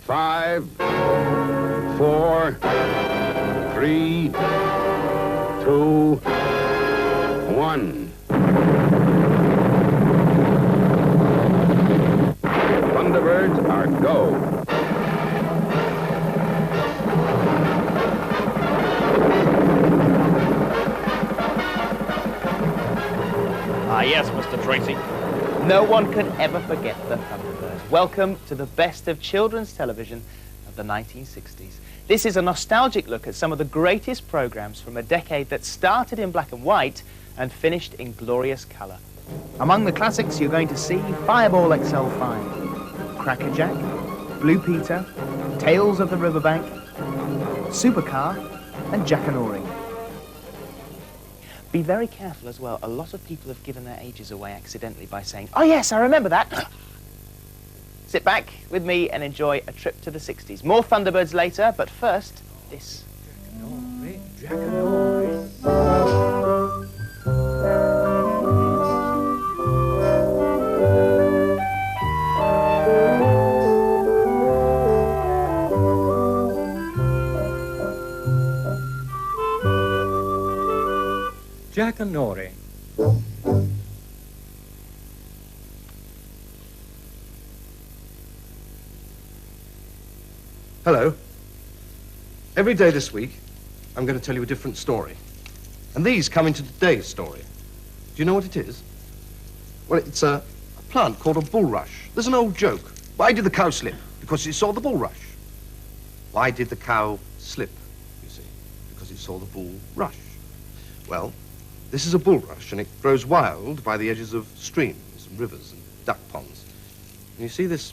5, 4, 3, 2, 1. Thunderbirds are go. Ah, yes, Mr. Tracy. No one can ever forget the Thunderbirds. Welcome to the best of children's television of the 1960s. This is a nostalgic look at some of the greatest programs from a decade that started in black and white and finished in glorious color. Among the classics, you're going to see Fireball XL5, Crackerjack, Blue Peter, Tales of the Riverbank, Supercar, and Jackanory. Be very careful as well. A lot of people have given their ages away accidentally by saying, "Oh yes, I remember that." Sit back with me and enjoy a trip to the 60s. More Thunderbirds later, but first, this. Jackanory. Hello. Every day this week, I'm going to tell you a different story. And these come into today's story. Do you know what it is? Well, it's a plant called a bulrush. There's an old joke. Why did the cow slip? Because it saw the bulrush. Why did the cow slip, you see? Because it saw the bull rush. Well, this is a bulrush, and it grows wild by the edges of streams and rivers and duck ponds. And you see this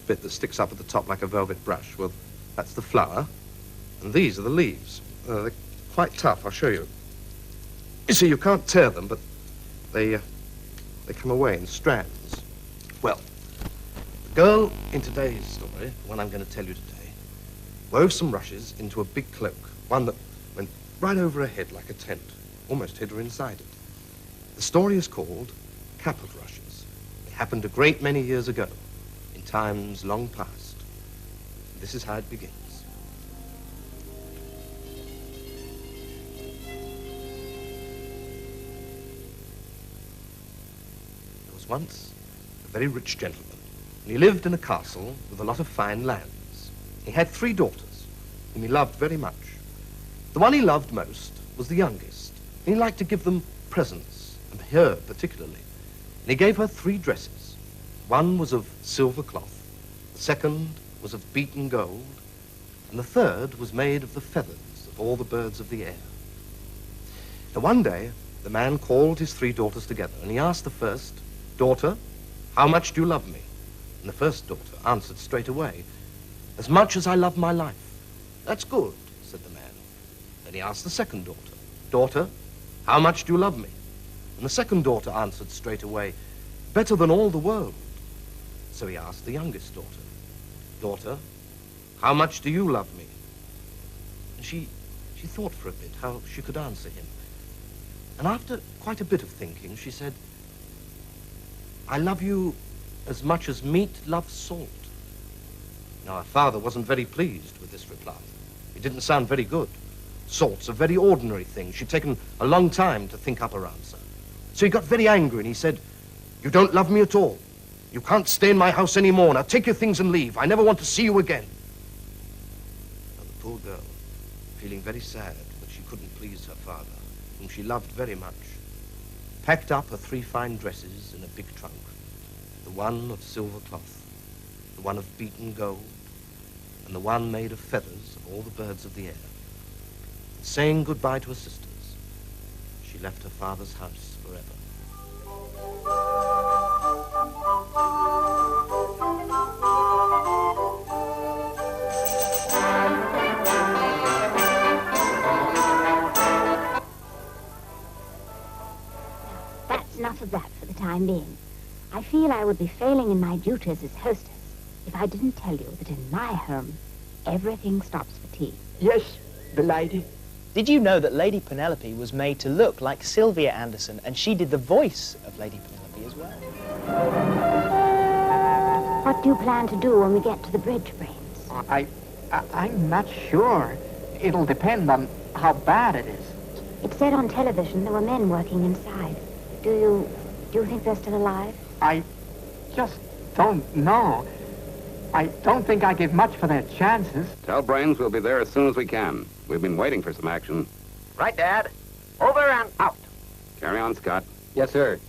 bit that sticks up at the top like a velvet brush? Well, that's the flower, and these are the leaves. They're quite tough, I'll show you. You see, you can't tear them, but they come away in strands. Well, the girl in today's story, the one I'm going to tell you today, wove some rushes into a big cloak, one that went right over her head like a tent, almost hid her inside it. The story is called Caput Rushes. It happened a great many years ago, in times long past. This is how it begins. There was once a very rich gentleman, and he lived in a castle with a lot of fine lands. He had 3 daughters, whom he loved very much. The one he loved most was the youngest, and he liked to give them presents, and her particularly. And he gave her 3 dresses. One was of silver cloth, the second was of beaten gold, and the third was made of the feathers of all the birds of the air. Now one day, the man called his 3 daughters together, and he asked the first, "Daughter, how much do you love me?" And the first daughter answered straight away, "As much as I love my life." "That's good," said the man. Then he asked the second daughter, "Daughter, how much do you love me?" And the second daughter answered straight away, "Better than all the world." So he asked the youngest daughter, "Daughter, how much do you love me?" And she thought for a bit how she could answer him. And after quite a bit of thinking, she said, "I love you as much as meat loves salt." Now, her father wasn't very pleased with this reply. It didn't sound very good. Salt's a very ordinary thing. She'd taken a long time to think up her answer. So he got very angry and he said, "You don't love me at all. You can't stay in my house anymore. Now take your things and leave. I never want to see you again." Now the poor girl, feeling very sad that she couldn't please her father, whom she loved very much, packed up her 3 fine dresses in a big trunk, the one of silver cloth, the one of beaten gold, and the one made of feathers of all the birds of the air. Saying goodbye to her sisters, she left her father's house forever. That's enough of that for the time being. I feel I would be failing in my duties as hostess if I didn't tell you that in my home, everything stops for tea. Yes, the lady. Did you know that Lady Penelope was made to look like Sylvia Anderson, and she did the voice of Lady Penelope as well? What do you plan to do when we get to the bridge, Brains? I'm not sure. It'll depend on how bad it is. It said on television there were men working inside. Do you think they're still alive? I just don't know. I don't think I give much for their chances. Tell Brains we'll be there as soon as we can. We've been waiting for some action. Right, Dad. Over and out. Carry on, Scott. Yes, sir.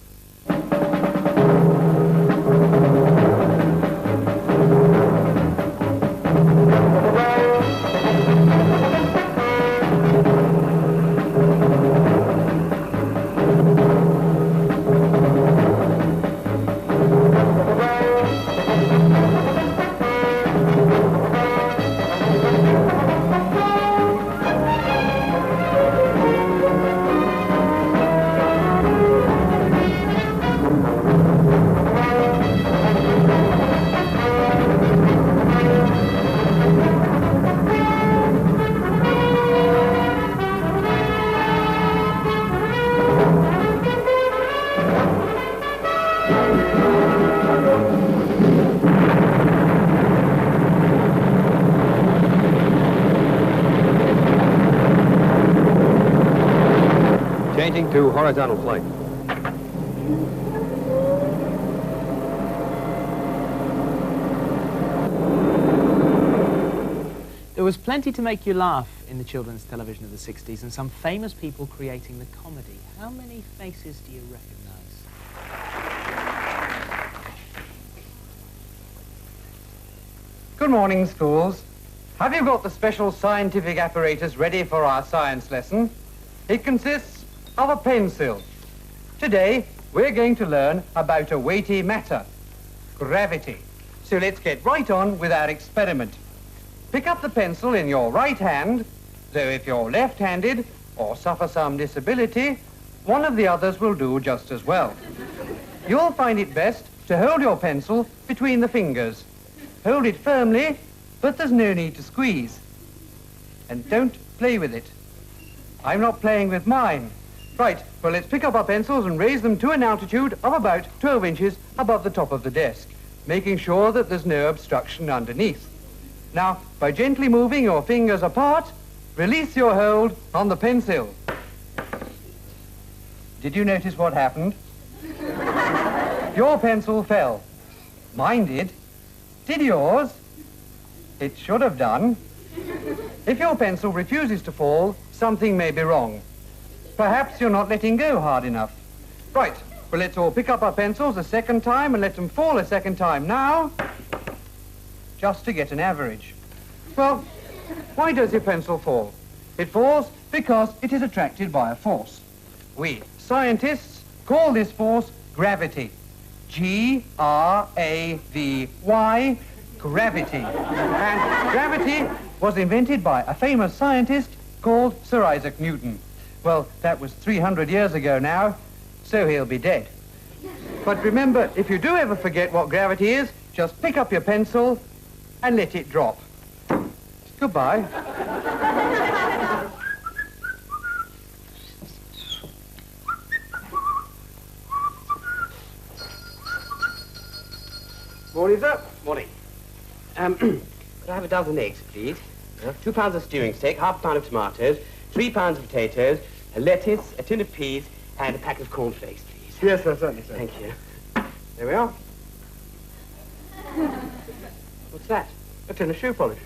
Changing to horizontal flight. There was plenty to make you laugh in the children's television of the 60s and some famous people creating the comedy. How many faces do you recognize? Good morning, schools. Have you got the special scientific apparatus ready for our science lesson? It consists of a pencil. Today, we're going to learn about a weighty matter, gravity. So let's get right on with our experiment. Pick up the pencil in your right hand, though if you're left-handed or suffer some disability, one of the others will do just as well. You'll find it best to hold your pencil between the fingers. Hold it firmly, but there's no need to squeeze. And don't play with it. I'm not playing with mine. Right, well, let's pick up our pencils and raise them to an altitude of about 12 inches above the top of the desk, making sure that there's no obstruction underneath. Now, by gently moving your fingers apart, release your hold on the pencil. Did you notice what happened? Your pencil fell. Mine did. Did yours? It should have done. If your pencil refuses to fall, something may be wrong. Perhaps you're not letting go hard enough. Right, well, let's all pick up our pencils a second time and let them fall a second time now, just to get an average. Well, why does your pencil fall? It falls because it is attracted by a force. We scientists call this force gravity. G-R-A-V-Y, gravity. And gravity was invented by a famous scientist called Sir Isaac Newton. Well, that was 300 years ago now, so he'll be dead. But remember, if you do ever forget what gravity is, just pick up your pencil and let it drop. Goodbye. Morning, sir. Morning. Could I have a dozen eggs, please? 2 pounds of stewing steak, half a pound of tomatoes, 3 pounds of potatoes, a lettuce, a tin of peas, and a packet of cornflakes, please. Yes, sir, certainly, sir. Thank you. There we are. What's that? A tin of shoe polish.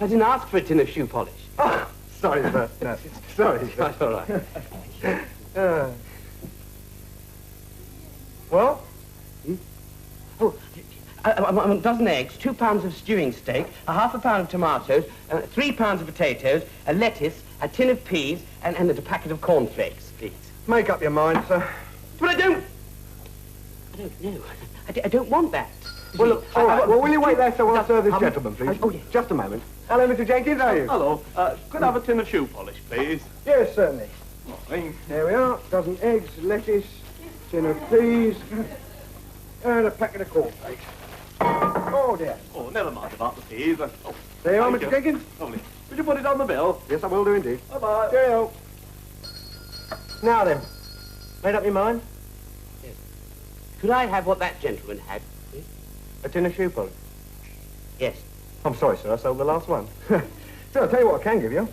I didn't ask for a tin of shoe polish. Oh, sorry, sir. No, sorry, sir. That's all right. Well? Oh, a dozen eggs, 2 pounds of stewing steak, a half a pound of tomatoes, 3 pounds of potatoes, a lettuce, a tin of peas, and a packet of cornflakes, please. Make up your mind, sir. But I don't know. I don't want that. Well, look, all right. Well, will you wait there so I'll serve this um, gentleman, please? oh, yes. Just a moment. Hello, Mr. Jenkins, how are you? Hello. Could I have a tin of shoe polish, please? Yes, certainly. There we are. Dozen eggs, lettuce, tin of peas, and a packet of cornflakes. Oh, dear. Oh, never mind about the peas. Oh, There you are, thank Mr. Jenkins. Lovely. Would you put it on the bill? Yes, I will do indeed. Bye-bye. Cheerio. Now then, made up your mind? Yes. Could I have what that gentleman had, please? A tin of shoe polish. Yes. I'm sorry, sir, I sold the last one. So I'll tell you what I can give you.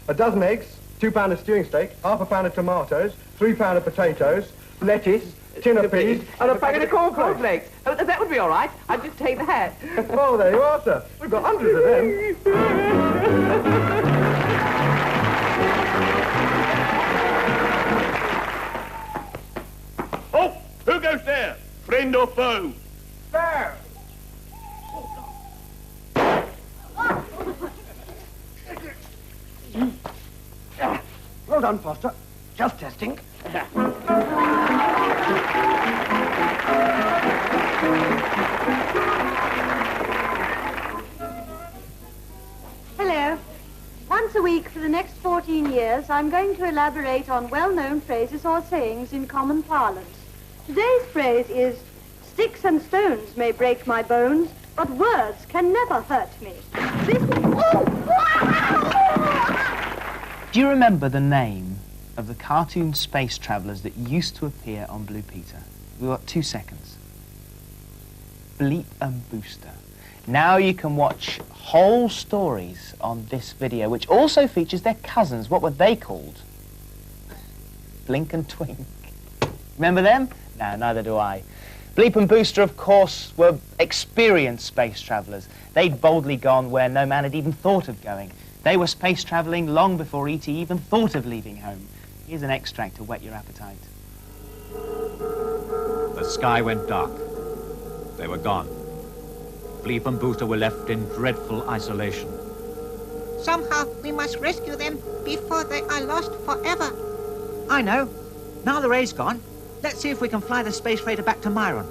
A dozen eggs, 2 pound of stewing steak, half a pound of tomatoes, 3 pound of potatoes, lettuce, tin of peas, And a packet of cornflakes. That would be all right. I'd just take that. Oh, there you are, sir. We've got hundreds of them. Oh, who goes there? Friend or foe? There! Well done, Foster. Just testing. Hello. Once a week for the next 14 years, I'm going to elaborate on well-known phrases or sayings in common parlance. Today's phrase is, sticks and stones may break my bones, but words can never hurt me. Do you remember the name of the cartoon space travelers that used to appear on Blue Peter? We've got 2 seconds. Bleep and Booster. Now you can watch whole stories on this video, which also features their cousins. What were they called? Blink and Twink. Remember them? No, neither do I. Bleep and Booster, of course, were experienced space travelers. They'd boldly gone where no man had even thought of going. They were space traveling long before E.T. even thought of leaving home. Here's an extract to whet your appetite. The sky went dark. They were gone. Bleep and Booster were left in dreadful isolation. Somehow we must rescue them before they are lost forever. I know. Now the ray's gone, let's see if we can fly the space freighter back to Myron.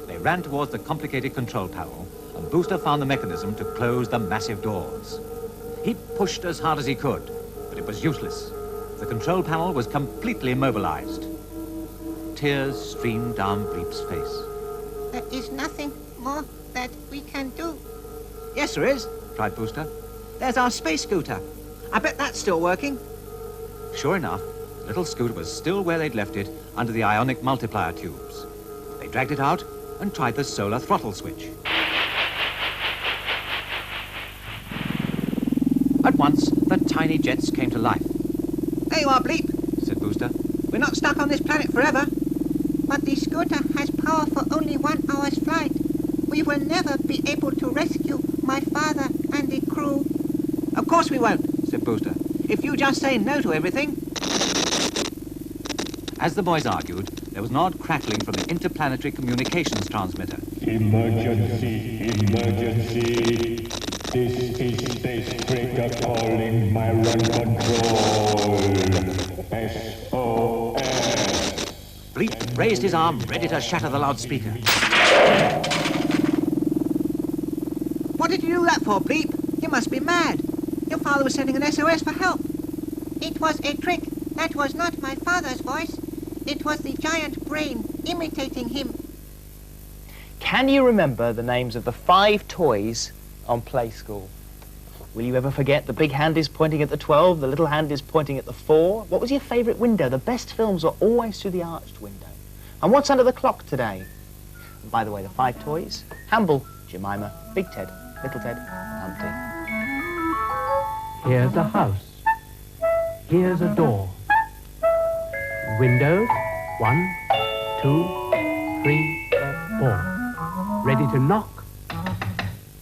They ran towards the complicated control panel, and Booster found the mechanism to close the massive doors. He pushed as hard as he could, but it was useless. The control panel was completely immobilized. Tears streamed down Bleep's face. There is nothing more that we can do. Yes, there is, cried Booster. There's our space scooter. I bet that's still working. Sure enough, the little scooter was still where they'd left it, under the ionic multiplier tubes. They dragged it out and tried the solar throttle switch. At once, the tiny jets came to life. There you are, Bleep, said Booster. We're not stuck on this planet forever. But the scooter has power for only 1 hour's flight. We will never be able to rescue my father and the crew. Of course we won't, said Booster. If you just say no to everything. As the boys argued, there was an odd crackling from the interplanetary communications transmitter. Emergency, emergency. This is Space Freighter calling Myron Control. SOS. Bleep raised his arm, ready to shatter the loudspeaker. What did you do that for, Bleep? You must be mad. Your father was sending an SOS for help. It was a trick. That was not my father's voice. It was the giant brain imitating him. Can you remember the names of the 5 toys on Play School? Will you ever forget the big hand is pointing at the 12, the little hand is pointing at the 4? What was your favourite window? The best films are always through the arched window. And what's under the clock today? And by the way, the 5 toys: Hamble, Jemima, Big Ted, Little Ted, Humpty. Here's a house. Here's a door. Windows, 1, 2, 3, 4. Ready to knock?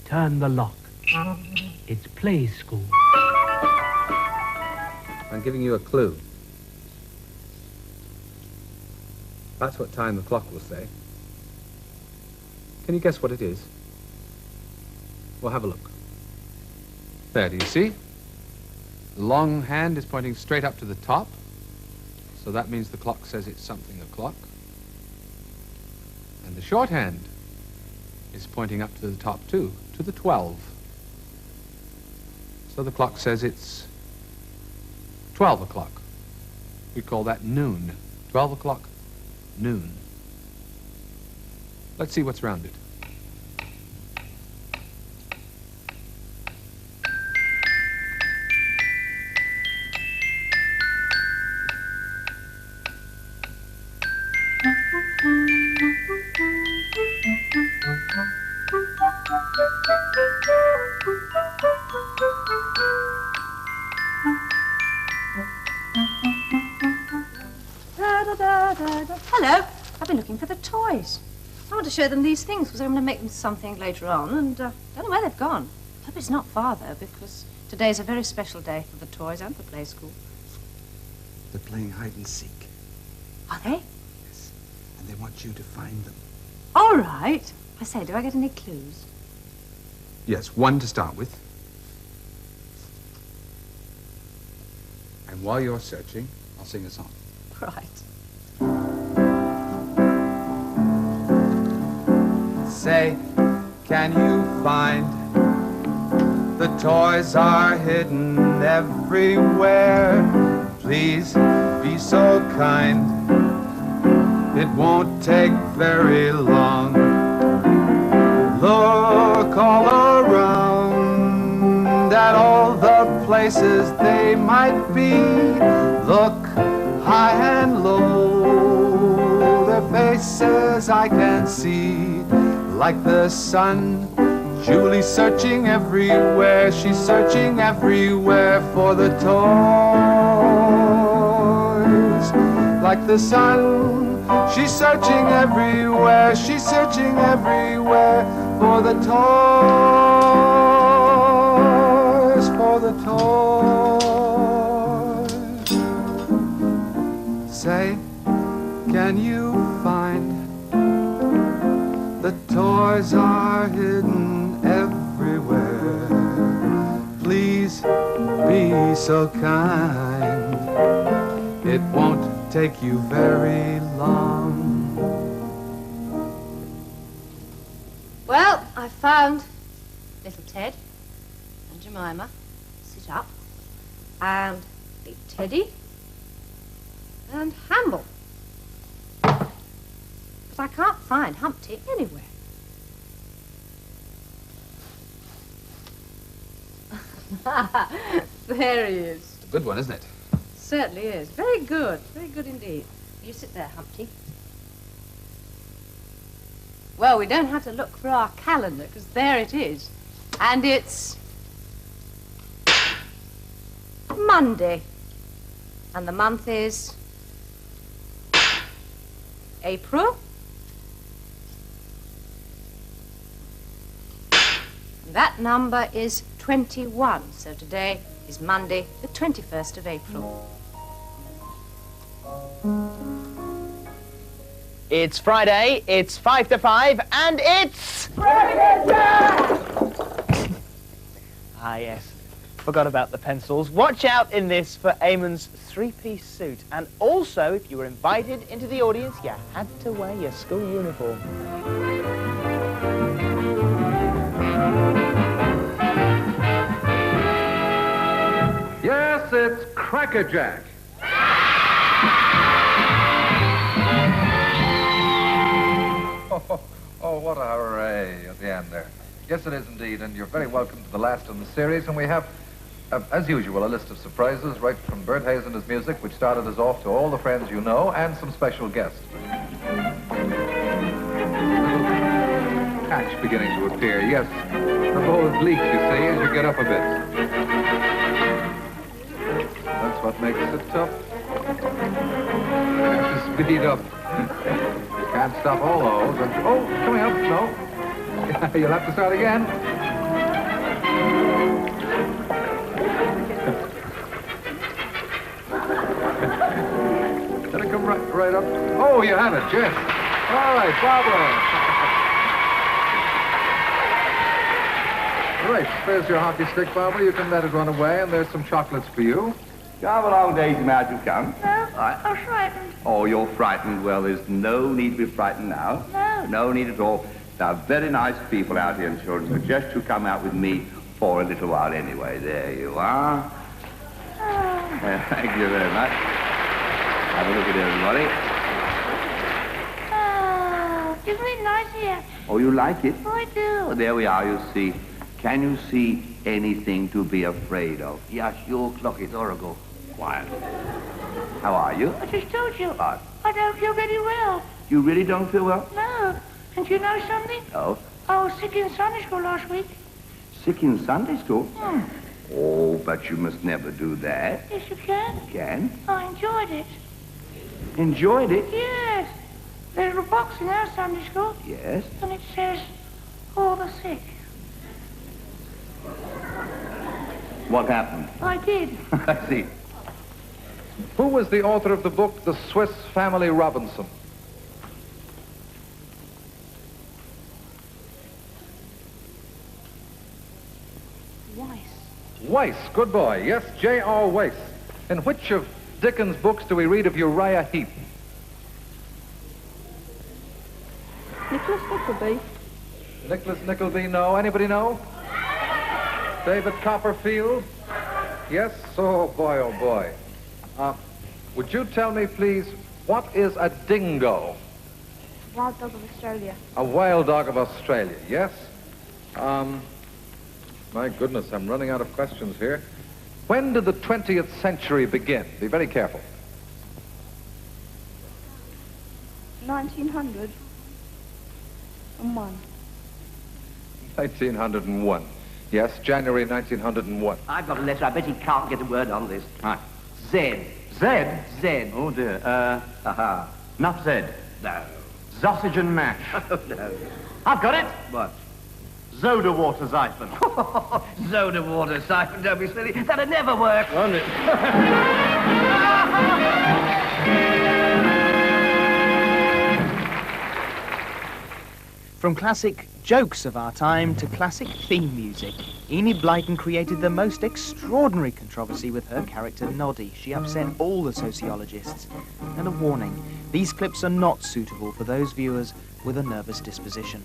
Turn the lock. It's Play School. I'm giving you a clue. That's what time the clock will say. Can you guess what it is? Well, have a look. There, do you see? The long hand is pointing straight up to the top, so that means the clock says it's something o'clock. And the short hand is pointing up to the top too, to the 12. So the clock says it's 12 o'clock. We call that noon. 12 o'clock, noon. Let's see what's round it. Hello. I've been looking for the toys. I want to show them these things because I'm going to make them something later on, and don't know where they've gone. I hope it's not far, though, because today's a very special day for the toys and the play school. They're playing hide and seek. Are they? Yes. And they want you to find them. All right. I say, do I get any clues? Yes, one to start with. And while you're searching, I'll sing a song. Right. Say, can you find the toys are hidden everywhere? Please be so kind. It won't take very long. Look all around at all the places they might be. Look high and low, their faces I can see. Like the sun, Julie's searching everywhere. She's searching everywhere for the toys. Like the sun, she's searching everywhere. She's searching everywhere for the toys. For the toys. Say, can you find the toys are hidden everywhere? Please be so kind. It won't take you very long. Well, I found little Ted and Jemima. Sit up. And Big Teddy. And Hamble. But I can't find Humpty anywhere. There he is. It's a good one, isn't it? Certainly is. Very good. Very good indeed. You sit there, Humpty. Well, we don't have to look for our calendar, because there it is. And it's Monday. And the month is April. And that number is 21. So today is Monday, the 21st of April. It's Friday, it's 5 to 5, and it's... Ah, yes. Forgot about the pencils. Watch out in this for Eamon's three-piece suit. And also, if you were invited into the audience, you had to wear your school uniform. Yes, it's Crackerjack. Oh, what a hooray at the end there. Yes, it is indeed, and you're very welcome to the last in the series, and we have, as usual, a list of surprises right from Bert Hayes and his music, which started us off to all the friends you know, and some special guests. Little patch beginning to appear, yes. The bowl leaks, you see, as you get up a bit. That's what makes it tough. You have to speed up. Can't stop all those. And, oh, coming up. No. You'll have to start again. Let it come right up. Oh, you have it, yes. All right, Barbara. Right, there's your hockey stick, Barbara. You can let it run away, and there's some chocolates for you. Come along, Daisy, may you come? No, I'm frightened. Oh, you're frightened. Well, there's no need to be frightened now. No. No need at all. There are very nice people out here, children, so just you come out with me for a little while anyway. There you are. Thank you very much. Have a look at everybody. It's really nice here. Oh, you like it? Oh, I do. Oh, there we are, you see. Can you see anything to be afraid of? Yes, your clock is oracle. Quiet. How are you? I just told you. What? I don't feel very well. You really don't feel well? No. And you know something? No. I was sick in Sunday school last week. Sick in Sunday school? Oh, but you must never do that. Yes, you can. Can? I enjoyed it. Enjoyed it? Yes. There's a box in our Sunday school, Yes? and it says, all the sick. What happened? I did. I see. Who was the author of the book, The Swiss Family Robinson? Weiss. Weiss, good boy. Yes, J.R. Weiss. In which of Dickens' books do we read of Uriah Heep? Nicholas Nickleby. Nicholas Nickleby, no. Anybody know? David Copperfield? Yes? Oh, boy, oh, boy. Would you tell me, please, what is a dingo? Wild Dog of Australia. A wild dog of Australia, yes? My goodness, I'm running out of questions here. When did the 20th century begin? Be very careful. 1900. And 1901. Yes, January 1901. I've got a letter. I bet he can't get a word on this. Right. Z. Z? Z. Oh, dear. Not Z. No. Sausage and mash. Oh, no. I've got it. What? Soda water siphon. Soda water siphon, don't be silly. That'd never work. Won't it? From classic jokes of our time to classic theme music, Enid Blyton created the most extraordinary controversy with her character Noddy. She upset all the sociologists. And a warning, these clips are not suitable for those viewers with a nervous disposition.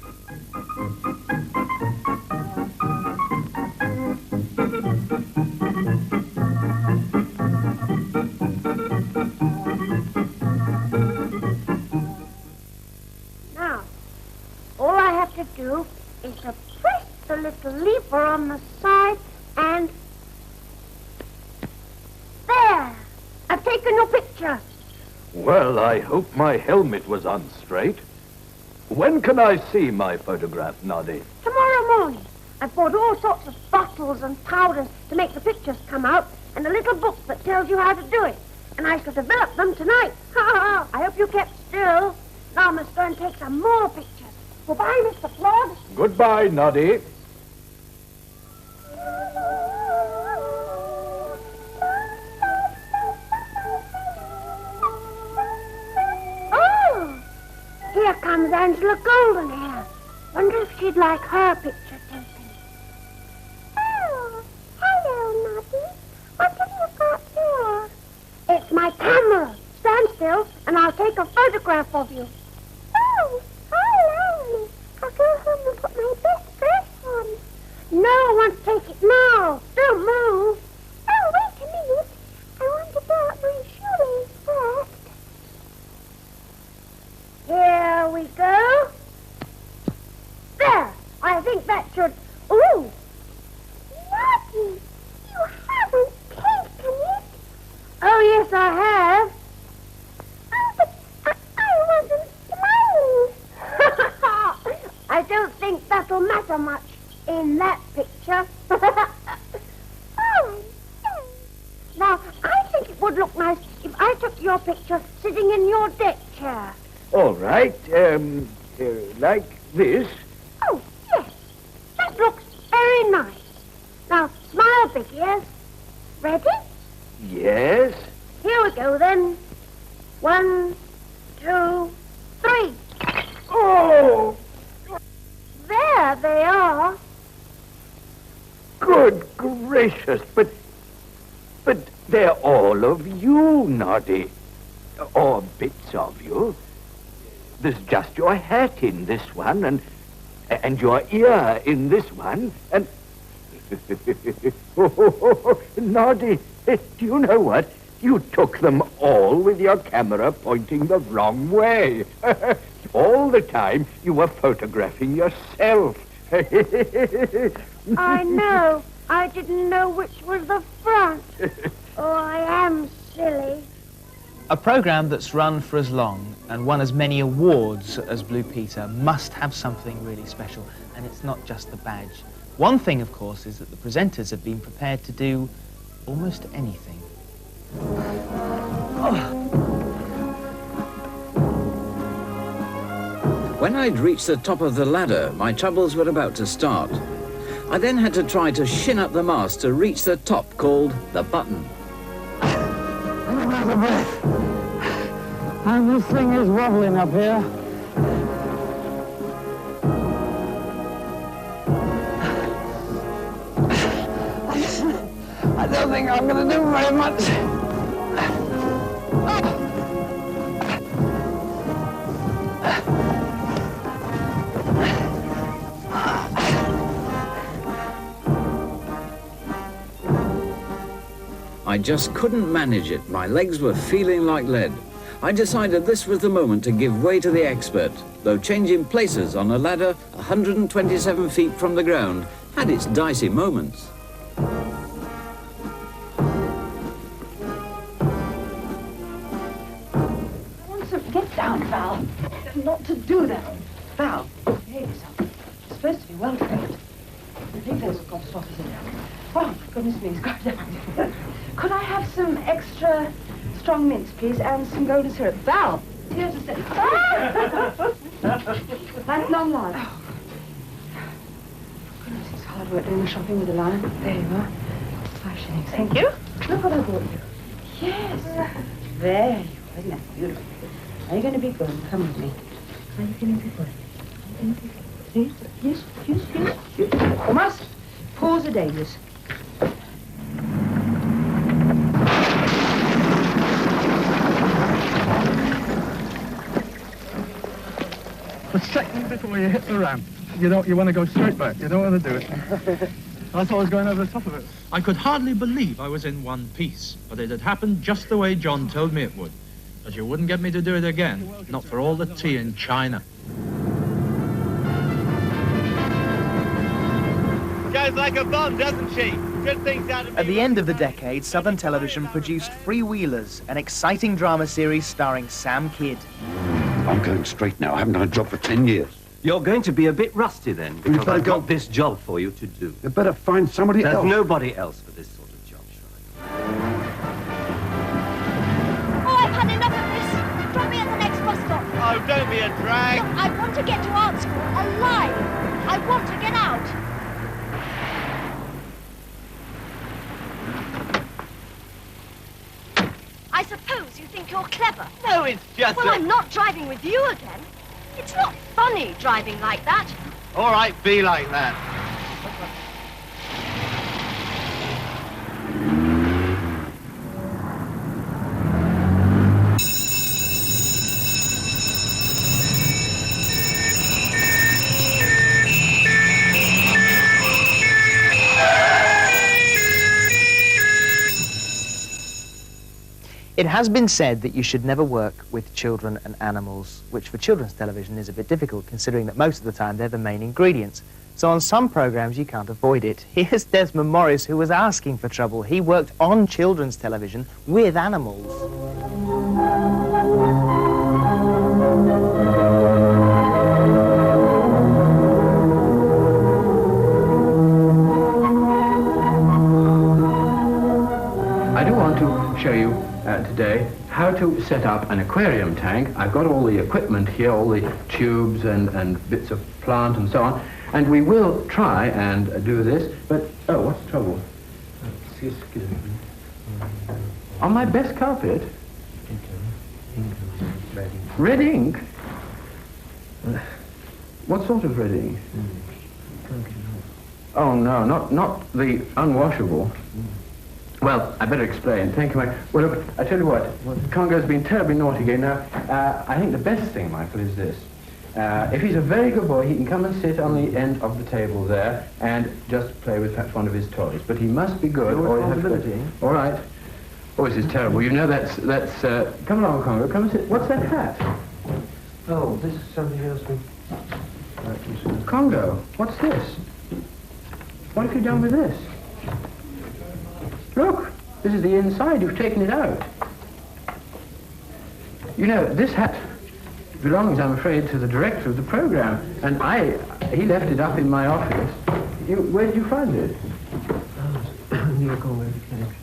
now, all I have to do is to press the little lever on the side and... There! I've taken your picture. Well, I hope my helmet was on straight. When can I see my photograph, Noddy? Tomorrow morning. I've bought all sorts of bottles and powders to make the pictures come out, and a little book that tells you how to do it. And I shall develop them tonight. I hope you kept still. Now I must go and take some more pictures. Goodbye, Mr. Flood. Goodbye, Noddy. Oh! Here comes Angela Goldenhair. Wonder if she'd like her picture taken. Oh, hello, Noddy. What have you got here? It's my camera. Stand still, and I'll take a photograph of you. Oh, how lovely. I'll go home and put my best dress on. No, I want to take it now. Don't move. Oh, wait a minute. I want to pull up my shoelace first. Here we go. There. I think that should... Ooh. Noddy, you haven't taken it. Oh, yes, I have. Oh, but I wasn't smiling. I don't think that'll matter much in that picture. Oh. Now, I think it would look nice if I took your picture sitting in your deck chair. All right, like this. Oh, yes. That looks very nice. Now, smile big, yes? Ready? Yes. Here we go, then. 1, 2, 3. Oh! There they are. Good gracious, but they're all of you, Noddy. Or bits of you. There's just your hat in this one, and your ear in this one, and... Oh, Noddy, do you know what? You took them all with your camera pointing the wrong way. All the time you were photographing yourself. I know. I didn't know which was the front. Oh, I am silly. A programme that's run for as long and won as many awards as Blue Peter must have something really special, and it's not just the badge. One thing, of course, is that the presenters have been prepared to do almost anything. Oh. When I'd reached the top of the ladder, my troubles were about to start. I then had to try to shin up the mast to reach the top, called the button. I'm out of breath. And this thing is wobbling up here. I don't think I'm going to do very much. I just couldn't manage it. My legs were feeling like lead. I decided this was the moment to give way to the expert, though changing places on a ladder 127 feet from the ground had its dicey moments. Get down, Val. Not to do that. Val, behave yourself. You're supposed to be well trained. I think those have got to stop us in there. Oh, goodness me, go down. Could I have some extra strong mints, please, and some golden syrup? Val! Here's a sip. Thank long life. Oh. Goodness, it's hard work doing the shopping with the lion. There you are. 5 shillings. Thank you. Look what I brought you. Yes. There you are. Isn't that beautiful? Are you going to be good? Come with me. Are you going to be good? Are you going to be good? Yes, yes, yes, yes. You must pause the dangers. A second before you hit the ramp, you want to go straight back. You don't want to do it. I thought I was going over the top of it. I could hardly believe I was in one piece, but it had happened just the way John told me it would. But you wouldn't get me to do it again, not for all the tea in China. Goes like a bomb, doesn't she? Good things out of. At the end of the decade, Southern Television produced Freewheelers, an exciting drama series starring Sam Kidd. I'm going straight now. I haven't done a job for 10 years. You're going to be a bit rusty then, because I've got this job for you to do. You better find somebody else. There's nobody else for this sort of job, Oh, I've had enough of this. Drop me at the next bus stop. Oh, don't be a drag. Look, I want to get to art school alive. I want to get out. I suppose you think you're clever. No, it's just Well, I'm not driving with you again. It's not funny driving like that. All right, be like that. It has been said that you should never work with children and animals, which for children's television is a bit difficult, considering that most of the time they're the main ingredients. So on some programs you can't avoid it. Here's Desmond Morris, who was asking for trouble. He worked on children's television with animals. I do want to show you today how to set up an aquarium tank. I've got all the equipment here, all the tubes and bits of plant and so on, and we will try and do this, but, oh, what's the trouble? Excuse me. On my best carpet? Red ink? What sort of red ink? Oh, no, not the unwashable. Well, I better explain. Thank you, Mike. Well, look, I tell you what, Congo's been terribly naughty again. Now, I think the best thing, Michael, is this. If he's a very good boy, he can come and sit on the end of the table there and just play with perhaps one of his toys. But he must be good, or he'll have to... All right. Oh, this is terrible. You know, that's... Come along, Congo. Come and sit. What's that hat? Oh, this is something else. Congo, what's this? What have you done with this? Look, this is the inside. You've taken it out. You know, this hat belongs, I'm afraid, to the director of the program, and he left it up in my office. Where did you find it?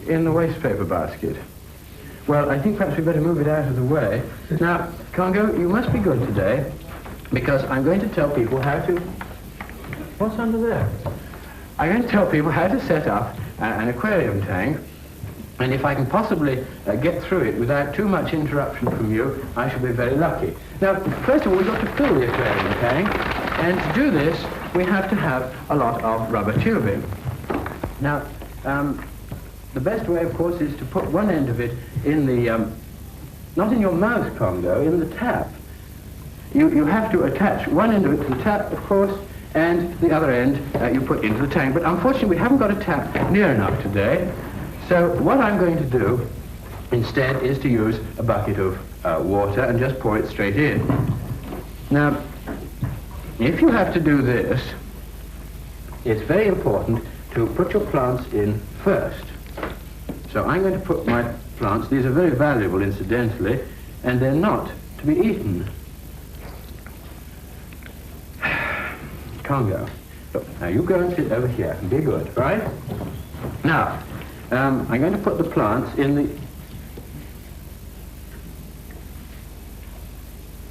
In the waste paper basket. Well, I think perhaps we'd better move it out of the way. Now, Congo, you must be good today. because I'm going to tell people how to... What's under there? I'm going to tell people how to set up an aquarium tank, and if I can possibly get through it without too much interruption from you, I shall be very lucky. Now, first of all, we've got to fill the aquarium tank, and to do this, we have to have a lot of rubber tubing. Now, the best way, of course, is to put one end of it in the, not in your mouth, Congo, in the tap. You have to attach one end of it to the tap, of course, and the other end you put into the tank. But unfortunately, we haven't got a tap near enough today. So what I'm going to do instead is to use a bucket of water and just pour it straight in. Now, if you have to do this, it's very important to put your plants in first. So I'm going to put my plants, these are very valuable incidentally, and they're not to be eaten. Congo. Look, now you go and sit over here and be good, right? Now, I'm going to put the plants in the...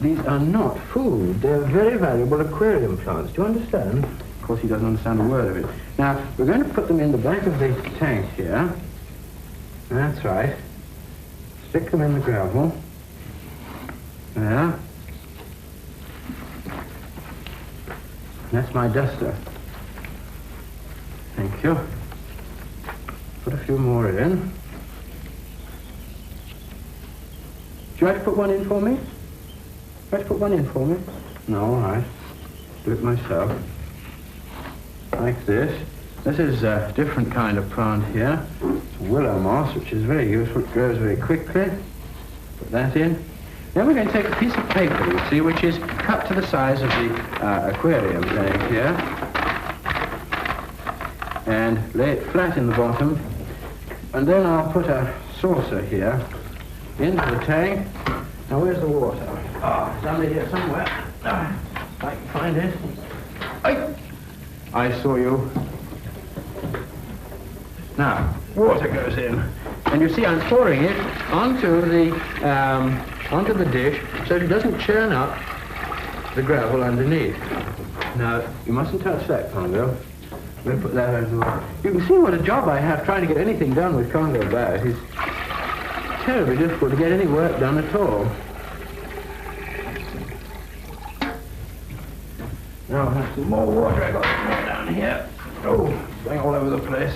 These are not food. They're very valuable aquarium plants. Do you understand? Of course, he doesn't understand a word of it. Now, we're going to put them in the back of the tank here. That's right. Stick them in the gravel. There. That's my duster. Thank you. Put a few more in. Would you like to put one in for me? Would you like to put one in for me? No, all right. Do it myself. Like this. This is a different kind of plant here. It's willow moss, which is very useful. It grows very quickly. Put that in. Then we're going to take a piece of paper, you see, which is cut to the size of the aquarium tank here. And lay it flat in the bottom. And then I'll put a saucer here into the tank. Now, where's the water? Oh, it's under here somewhere. If I can find it. I saw you. Now, water goes in. And you see, I'm pouring it onto the dish so it doesn't churn up the gravel underneath. Now, you mustn't touch that, Congo. We'll put that over the way. You can see what a job I have trying to get anything done with Congo about. It's terribly difficult to get any work done at all. Now I have some more water. I got some more down here. Oh, it's going all over the place.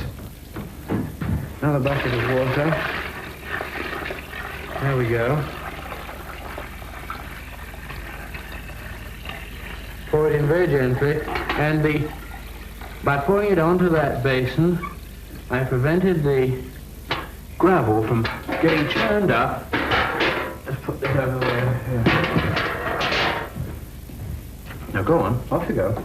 Another bucket of water. There we go. Pour it in very gently, and by pouring it onto that basin, I prevented the gravel from getting churned up. Let's put this over there. Here. Now go on, off you go.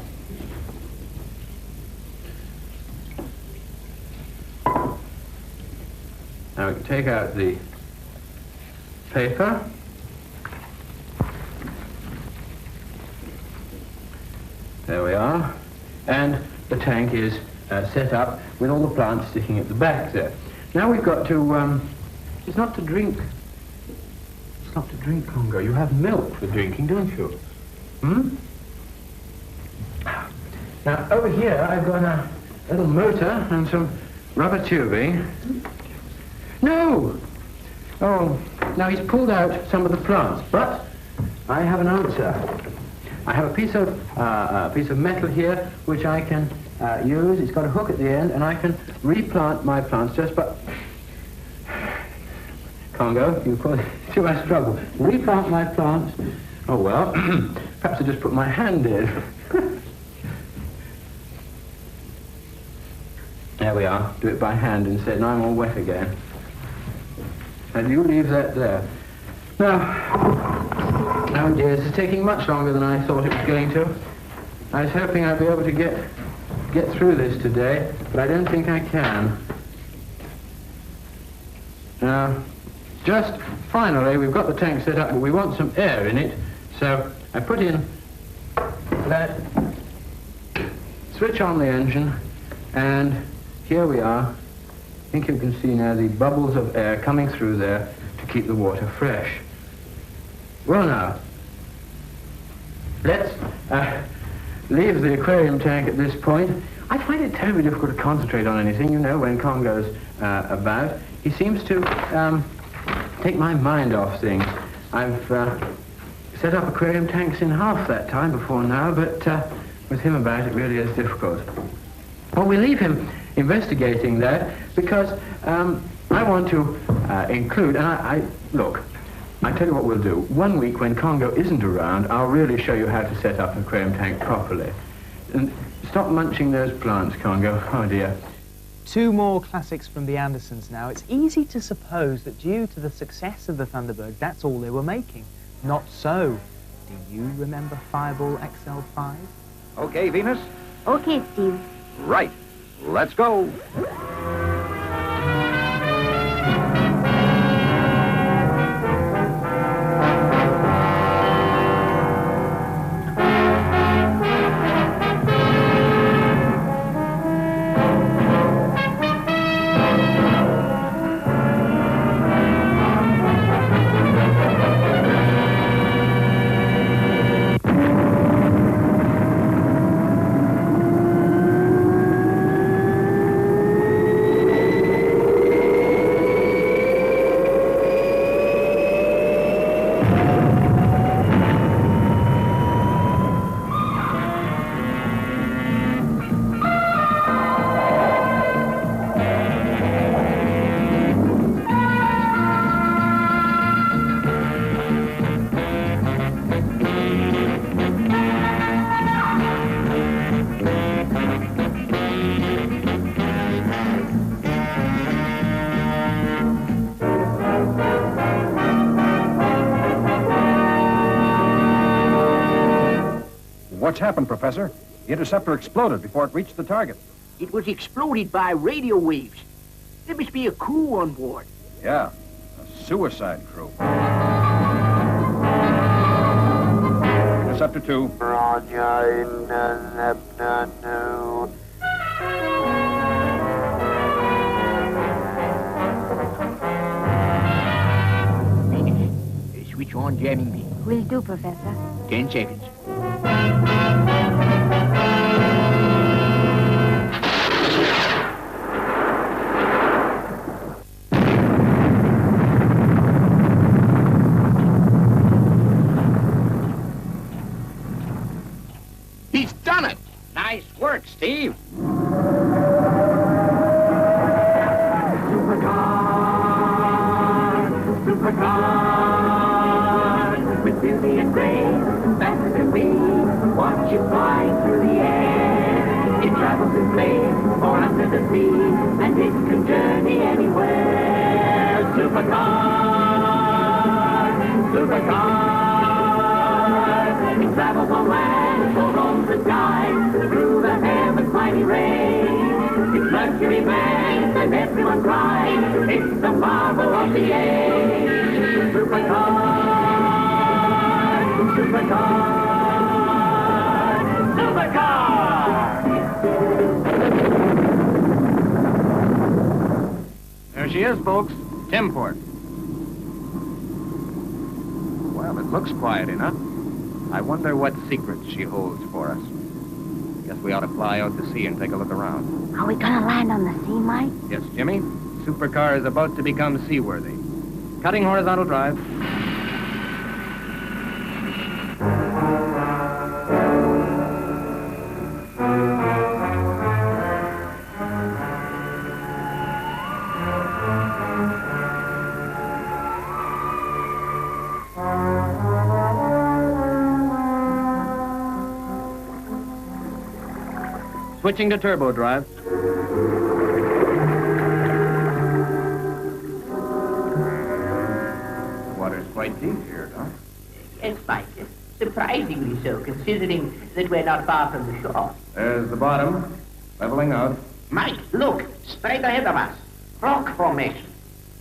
Now we can take out the paper. There we are. And the tank is set up with all the plants sticking at the back there. Now we've got to, it's not to drink. It's not to drink, Congo. You have milk for drinking, don't you? Hmm? Now, over here, I've got a little motor and some rubber tubing. No! Oh, now he's pulled out some of the plants, but I have an answer. I have a piece of metal here which I can use. It's got a hook at the end, and I can replant my plants just by... Congo, you caused too much trouble. Replant my plants. Oh, well, perhaps I just put my hand in. There we are. Do it by hand instead. Now I'm all wet again. And you leave that there. Now, oh dear, this is taking much longer than I thought it was going to. I was hoping I'd be able to get through this today, but I don't think I can. Now, just finally, we've got the tank set up, but we want some air in it, so I put in that, switch on the engine, and here we are. I think you can see now the bubbles of air coming through there to keep the water fresh. Well now, let's leave the aquarium tank at this point. I find it terribly difficult to concentrate on anything, you know, when Congo's about. He seems to take my mind off things. I've set up aquarium tanks in half that time before now, but with him about, it really is difficult. Well, we leave him investigating that because I want to include, and look, I tell you what we'll do. 1 week when Congo isn't around, I'll really show you how to set up an aquarium tank properly. And stop munching those plants, Congo. Oh, dear. 2 more classics from the Andersons now. It's easy to suppose that due to the success of the Thunderbird, that's all they were making. Not so. Do you remember Fireball XL5? Okay, Venus? Okay, Steve. Right. Let's go. What's happened, Professor? The interceptor exploded before it reached the target. It was exploded by radio waves. There must be a crew on board. Yeah, a suicide crew. Interceptor 2. Finish. Switch on jamming beam. Will do, Professor. 10 seconds. He's done it! Nice work, Steve. Supercar, with Billy and Ray, faster than we, watch it flying through the air. It travels in space or under the sea, and it can journey anywhere. Supercar, supercar, it travels on land or on the sky, through the heavens' mighty rain. It's Mercury Man, and everyone cries, it's the marvel of the age. Supercar, supercar, supercar! There she is, folks. Timport. Well, it looks quiet enough. I wonder what secrets she holds for us. Guess we ought to fly out to sea and take a look around. Are we gonna land on the sea, Mike? Yes, Jimmy. Supercar is about to become seaworthy. Cutting horizontal drive. Switching to turbo drive. The water's quite deep here, Doc. Yes, Mike. Surprisingly so, considering that we're not far from the shore. There's the bottom, leveling out. Mike, look, straight ahead of us. Rock formation.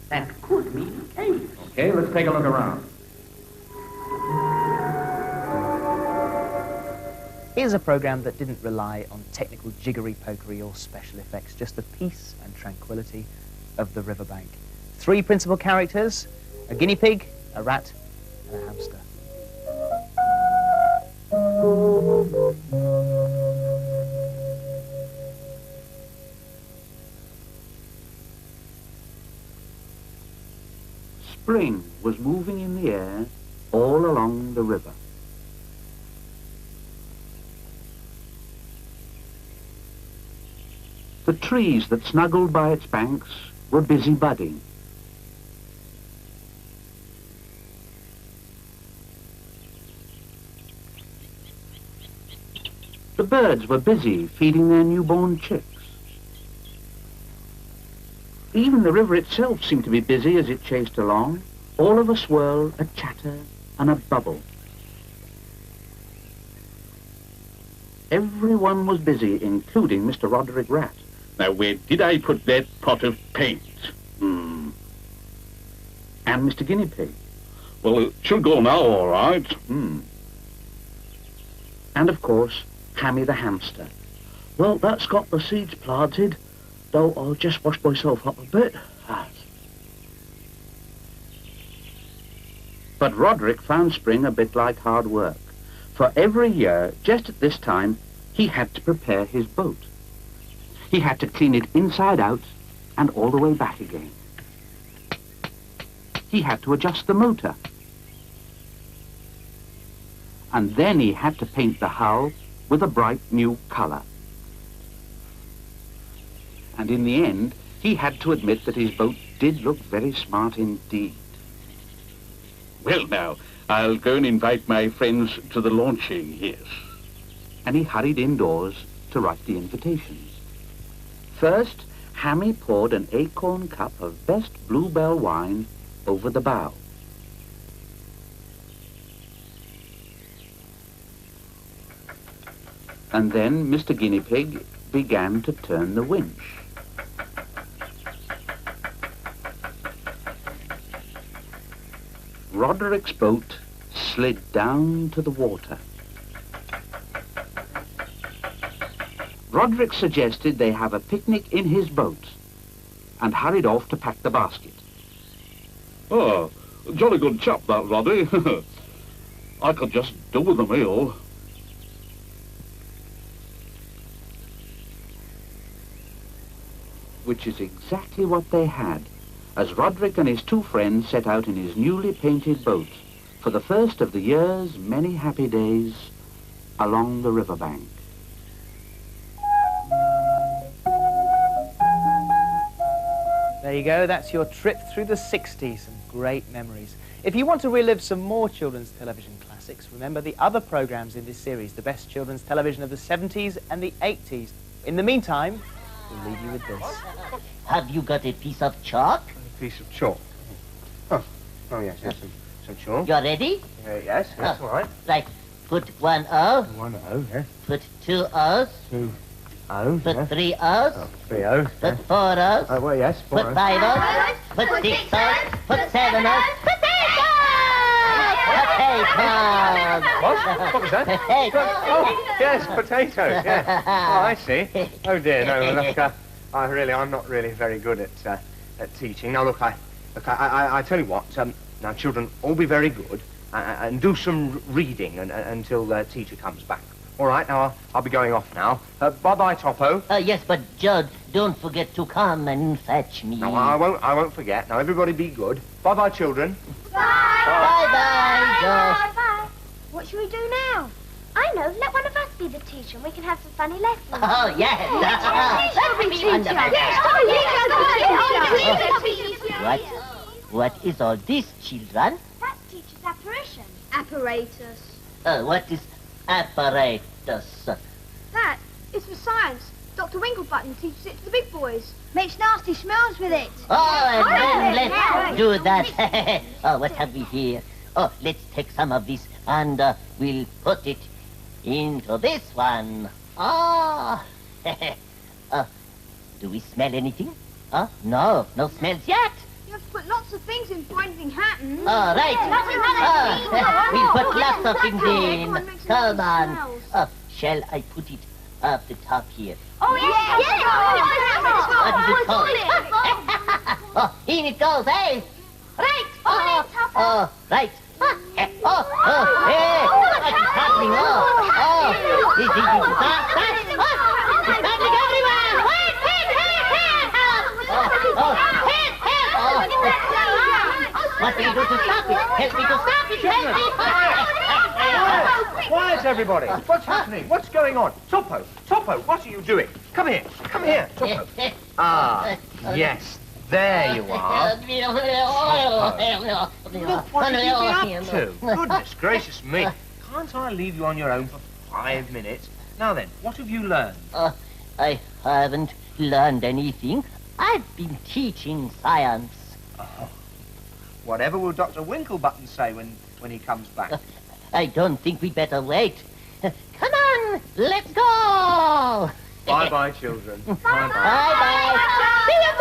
That could mean caves. Okay, let's take a look around. Here's a program that didn't rely on technical jiggery-pokery or special effects, just the peace and tranquility of the riverbank. 3 principal characters, a guinea pig, a rat, and a hamster. Spring was moving in the air all along the river. The trees that snuggled by its banks were busy budding. The birds were busy feeding their newborn chicks. Even the river itself seemed to be busy as it chased along, all of a swirl, a chatter, and a bubble. Everyone was busy, including Mr. Roderick Rat. Now, where did I put that pot of paint? And Mr. Guinea Pig. Well, it should go now, all right. And, of course, Hammy the hamster. Well, that's got the seeds planted, though I'll just wash myself up a bit. But Roderick found spring a bit like hard work. For every year, just at this time, he had to prepare his boat. He had to clean it inside out and all the way back again. He had to adjust the motor. And then he had to paint the hull with a bright new colour. And in the end, he had to admit that his boat did look very smart indeed. Well, now, I'll go and invite my friends to the launching, yes. And he hurried indoors to write the invitations. First, Hammy poured an acorn cup of best bluebell wine over the bow. And then Mr. Guinea Pig began to turn the winch. Roderick's boat slid down to the water. Roderick suggested they have a picnic in his boat and hurried off to pack the basket. Oh, jolly good chap, that Roddy. I could just do with a meal. Which is exactly what they had, as Roderick and his two friends set out in his newly painted boat for the first of the year's many happy days along the riverbank. There you go, that's your trip through the 60s, some great memories. If you want to relive some more children's television classics, remember the other programs in this series, the best children's television of the 70s and the 80s. In the meantime, we'll leave you with this. Have you got a piece of chalk? A piece of chalk? Oh yes, some chalk. You're ready? Yes, all right. Right, put 1 O. 1 O, yes. Put 2 O's. 2 O's, Put yes. 3 O's. Oh, 3 O's, Put yes. 4 O's. Oh, well, yes, 4 O's. Put 5 O's. Put 6 O's. Put 7 O's. Potatoes! What was that? Potatoes. Oh, yes, potatoes, yes. Oh, I see. Oh, dear, no, look, I'm not really very good at teaching. Now, look, I tell you what, now, children, all be very good and do some reading until the teacher comes back. All right, now, I'll be going off now. Bye-bye, Topo. Yes, but, Judd, don't forget to come and fetch me. No, I won't forget. Now, everybody be good. Bye-bye, children. Bye-bye, Judd. Bye. What should we do now? I know. Let one of us be the teacher and we can have some funny lessons. Oh, yes. What is all this, children? That's teacher's apparition. Apparatus. What is apparatus? That is for science. Dr. Winklebutton teaches it to the big boys. Makes nasty smells with it. Oh, and then let's do that. Oh, what have we here? Oh, let's take some of this and we'll put it into this one. Ah. Do we smell anything? No smells yet. You have to put lots of things in before anything happens. All right. We'll put lots of things in. Come on. Shall I put it up the top here? Oh, yes. What is it called? Oh, in it goes, eh? Right. Right. Hey, what is happening? It's happening everywhere. Wait, help! What will you do to stop it? Help me to stop it! Help me! Quiet, everybody. What's happening? What's going on? Topo, Topo, what are you doing? Come here, Topo. Ah, yes, there you are. Look, what have you been up to? Goodness gracious me. Can't I leave you on your own for 5 minutes? Now then, what have you learned? I haven't learned anything. I've been teaching science. Oh. Whatever will Dr. Winklebutton say when he comes back? I don't think we'd better wait. Come on, let's go! Bye-bye, children. Bye-bye. See you